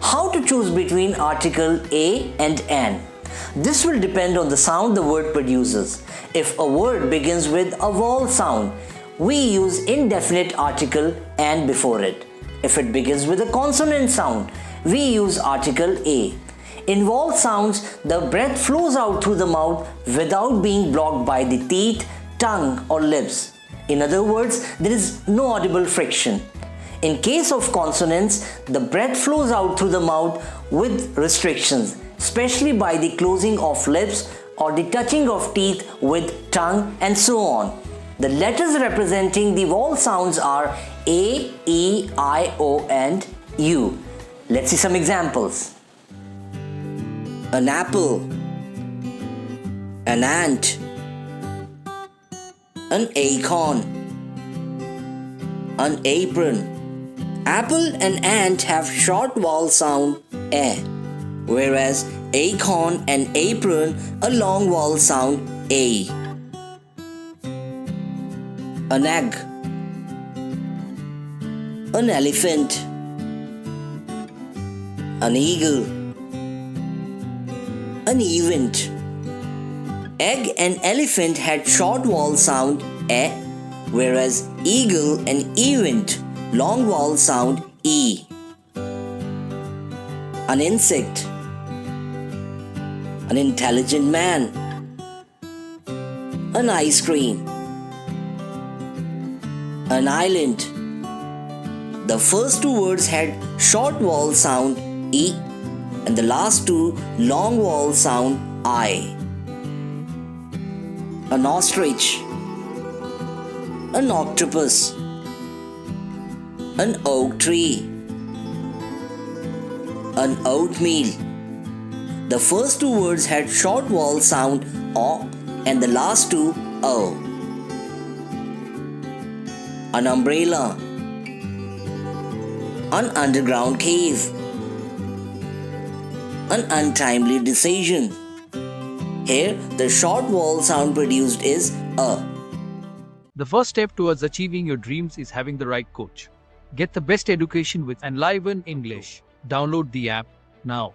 How to choose between article a and an? This will depend on the sound the word produces. If a word begins with a vowel sound, we use indefinite article and before it. If it begins with a consonant sound, we use article a. In vowel sounds, the breath flows out through the mouth without being blocked by the teeth, tongue or lips. In other words, there is no audible friction. In case of consonants, the breath flows out through the mouth with restrictions, especially by the closing of lips or the touching of teeth with tongue and so on. The letters representing the vowel sounds are A, E, I, O and U. Let's see some examples. An apple, an ant, an acorn, an apron. Apple and ant have short vowel sound A, whereas acorn and apron a long vowel sound A. An egg, an elephant, an eagle, an event. Egg and elephant had short vowel sound E, whereas eagle and event long vowel sound E. An insect, an intelligent man, an ice cream, an island. The first two words had short vowel sound E and the last two long vowel sound I. An ostrich, an octopus, an oak tree, an oatmeal. The first two words had short vowel sound O and the last two O. An umbrella, an underground cave, an untimely decision. Here, the short vowel sound produced is A. The first step towards achieving your dreams is having the right coach. Get the best education with Enliven English. Download the app now.